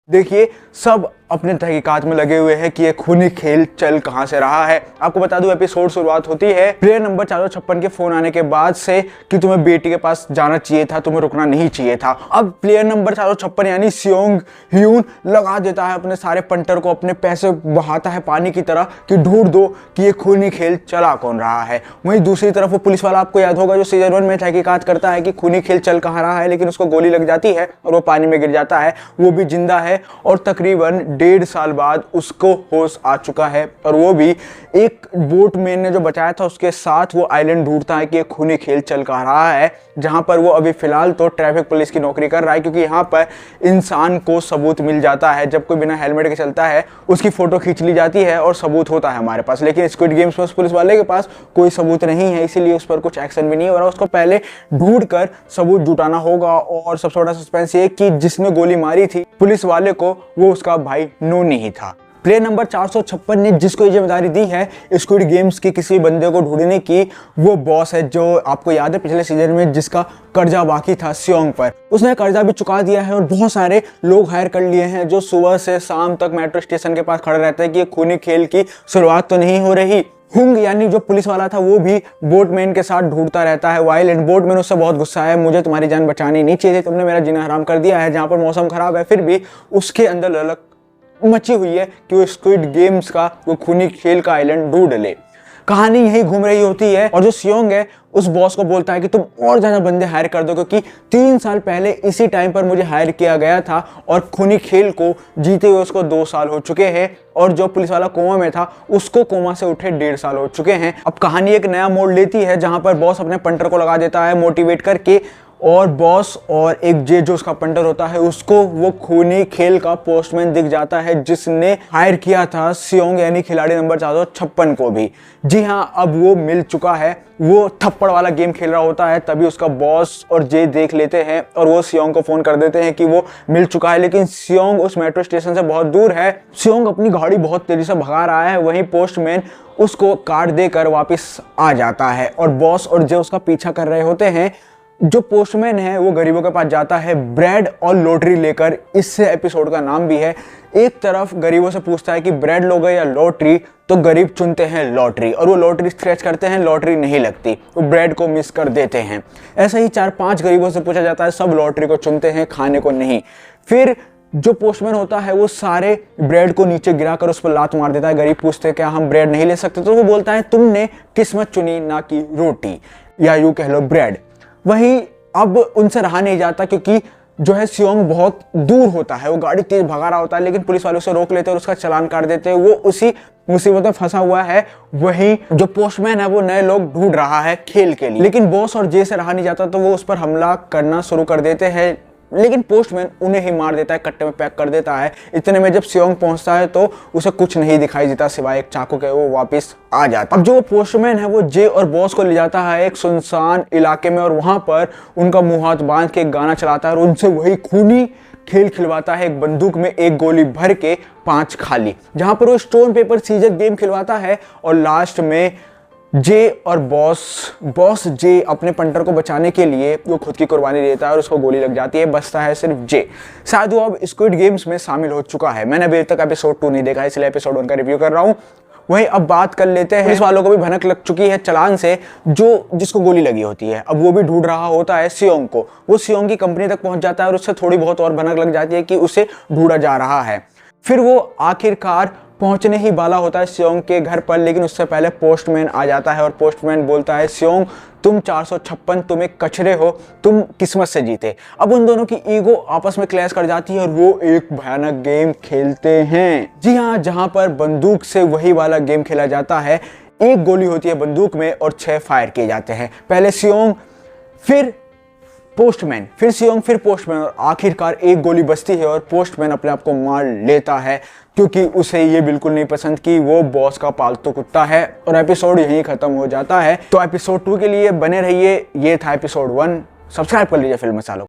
देखिए सब अपने तहकीकात में लगे हुए हैं कि ये खूनी खेल चल कहां से रहा है। आपको बता दूं एपिसोड शुरुआत होती है प्लेयर नंबर 456 के फोन आने के बाद से कि तुम्हें बेटी के पास जाना चाहिए था, तुम्हें रुकना नहीं चाहिए था। अब प्लेयर नंबर 456 यानी सियोंग ह्यून लगा देता है अपने सारे पंटर को, अपने पैसे बहाता है पानी की तरह कि ढूंढ दो कि ये खूनी खेल चला कौन रहा है। वहीं दूसरी तरफ वो पुलिस वाला, आपको याद होगा, जो सीजन 1 में तहकीकात करता है कि खूनी खेल चल कहां रहा है, लेकिन उसको गोली लग जाती है और वो पानी में गिर जाता है। वो भी जिंदा है और तकरीबन 1.5 साल बाद उसको होश आ चुका है और वो भी एक बोटमैन ने जो बचाया था उसके साथ वो आइलैंड ढूंढता है कि ये खूनी खेल चल कहां रहा है, जहां पर वो अभी फिलहाल तो ट्रैफिक पुलिस की नौकरी कर रहा है, क्योंकि यहाँ पर इंसान को सबूत मिल जाता है। जब कोई बिना हेलमेट के चलता है उसकी फोटो खींच ली जाती है और सबूत होता है हमारे पास। लेकिन स्क्विड गेम्स में उस पुलिस वाले के पास कोई सबूत नहीं है, इसीलिए उस पर कुछ एक्शन भी नहीं हो रहा। उसको पहले ढूंढ कर सबूत जुटाना होगा। और सबसे बड़ा सस्पेंस ये कि जिसने गोली मारी थी पुलिस वाले को, वो उसका भाई नोनी ही था। प्लेयर नंबर 456 ने जिसको ये जिम्मेदारी दी है स्क्विड गेम्स के किसी बंदे को ढूंढने की, वो बॉस है जो आपको याद है पिछले सीजन में जिसका कर्जा बाकी था सियोंग पर। उसने कर्जा भी चुका दिया है और बहुत सारे लोग हायर कर लिए हैं जो सुबह से शाम तक मेट्रो स्टेशन के पास खड़े रहते हैं कि ये खूनी खेल की शुरुआत तो नहीं हो रही। हुंग यानी जो पुलिस वाला था वो भी बोटमैन के साथ ढूंढता रहता है वाइल, एंड बोटमैन उससे बहुत गुस्सा है, मुझे तुम्हारी जान बचानी नहीं चाहिए, तुमने मेरा जीना हराम कर दिया है। जहाँ पर मौसम खराब है फिर भी उसके अंदर ललक मची हुई है कि वो स्क्विड गेम्स का वो खूनी खेल का आइलैंड ढूंढ ले। कहानी यही घूम रही होती है और जो सियोंग है उस बॉस को बोलता है कि तुम और ज्यादा बंदे हायर कर दो, क्योंकि 3 साल पहले इसी टाइम पर मुझे हायर किया गया था और खूनी खेल को जीते हुए उसको 2 साल हो चुके हैं और जो पुलिस वाला कोमा में था उसको कोमा से उठे 1.5 साल हो चुके हैं। अब कहानी एक नया मोड़ लेती है जहां पर बॉस अपने पंटर को लगा देता है मोटिवेट करके, और बॉस और एक जे जो उसका पंटर होता है उसको वो खूनी खेल का पोस्टमैन दिख जाता है जिसने हायर किया था सियोंग यानी खिलाड़ी नंबर 456 को भी। जी हाँ, अब वो मिल चुका है। वो थप्पड़ वाला गेम खेल रहा होता है, तभी उसका बॉस और जे देख लेते हैं और वो सियोंग को फोन कर देते हैं कि वो मिल चुका है। लेकिन सियोंग उस मेट्रो स्टेशन से बहुत दूर है। सियोंग अपनी गाड़ी बहुत तेजी से भगा रहा है, वहीं पोस्टमैन उसको कार्ड देकर वापिस आ जाता है और बॉस और जे उसका पीछा कर रहे होते हैं। जो पोस्टमैन है वो गरीबों के पास जाता है ब्रेड और लॉटरी लेकर, इससे एपिसोड का नाम भी है। एक तरफ गरीबों से पूछता है कि ब्रेड लोगे या लॉटरी, तो गरीब चुनते हैं लॉटरी और वो लॉटरी स्क्रैच करते हैं, लॉटरी नहीं लगती, वो ब्रेड को मिस कर देते हैं। ऐसे ही 4-5 गरीबों से पूछा जाता है, सब लॉटरी को चुनते हैं, खाने को नहीं। फिर जो पोस्टमैन होता है वो सारे ब्रेड को नीचे गिराकर उस पर लात मार देता है। गरीब पूछते हैं क्या हम ब्रेड नहीं ले सकते, तो वो बोलता है तुमने किस्मत चुनी ना कि रोटी, या यूं कह लो ब्रेड। वहीं अब उनसे रहा नहीं जाता क्योंकि जो है सियोंग बहुत दूर होता है, वो गाड़ी तेज भगा रहा होता है, लेकिन पुलिस वाले उसे रोक लेते हैं और उसका चालान काट देते हैं। वो उसी मुसीबत में फंसा हुआ है। वहीं जो पोस्टमैन है वो नए लोग ढूंढ रहा है खेल के लिए, लेकिन बॉस और जे से रहा नहीं जाता तो वो उस पर हमला करना शुरू कर देते हैं, लेकिन पोस्टमैन उन्हें ही मार देता है, कट्टे में पैक कर देता है। इतने में जब सियोंग पहुंचता है तो उसे कुछ नहीं दिखाई देता सिवाय एक चाकू के, वो वापस आ जाता। अब जो पोस्टमैन है वो जे और बॉस को ले जाता है एक सुनसान इलाके में और वहां पर उनका मुंह हाथ बांध के एक गाना चलाता है और उनसे वही खूनी खेल खिलवाता है, एक बंदूक में एक गोली भर के 5 खाली, जहां पर वो स्टोन पेपर सीजर गेम खिलवाता है। और लास्ट में जे और बॉस जे अपने पंटर को बचाने के लिए वो खुद की कुर्बानी देता है और उसको गोली लग जाती है। बचता है सिर्फ जे। शायद वो अब स्क्विड गेम्स में शामिल हो चुका है। मैंने अभी तक एपिसोड 2 नहीं देखा, इसलिए एपिसोड 1 का रिव्यू कर रहा हूँ। वहीं अब बात कर लेते हैं, पुलिस वालों को भी भनक लग चुकी है चालान से, जिसको गोली लगी होती है। अब वो भी ढूंढ रहा होता है सियोंग को। वो सियोंग की कंपनी तक पहुंच जाता है और उससे थोड़ी बहुत और भनक लग जाती है कि उसे ढूंढा जा रहा है। फिर वो आखिरकार पहुंचने ही वाला होता है सियोंग के घर पर, लेकिन उससे पहले पोस्टमैन आ जाता है और पोस्टमैन बोलता है सियोंग तुम 456, तुम एक कचरे हो, तुम किस्मत से जीते। अब उन दोनों की ईगो आपस में क्लैश कर जाती है और वो एक भयानक गेम खेलते हैं। जी हाँ, जहां पर बंदूक से वही वाला गेम खेला जाता है। एक गोली होती है बंदूक में और 6 फायर किए जाते हैं। पहले सियोंग, फिर पोस्टमैन, फिर सियोंग, फिर पोस्टमैन, और आखिरकार एक गोली बचती है और पोस्टमैन अपने आप को मार लेता है क्योंकि उसे ये बिल्कुल नहीं पसंद कि वो बॉस का पालतू कुत्ता है। और एपिसोड यहीं खत्म हो जाता है। तो एपिसोड 2 के लिए बने रहिए। ये था एपिसोड 1। सब्सक्राइब कर लीजिए फिल्म मसालों।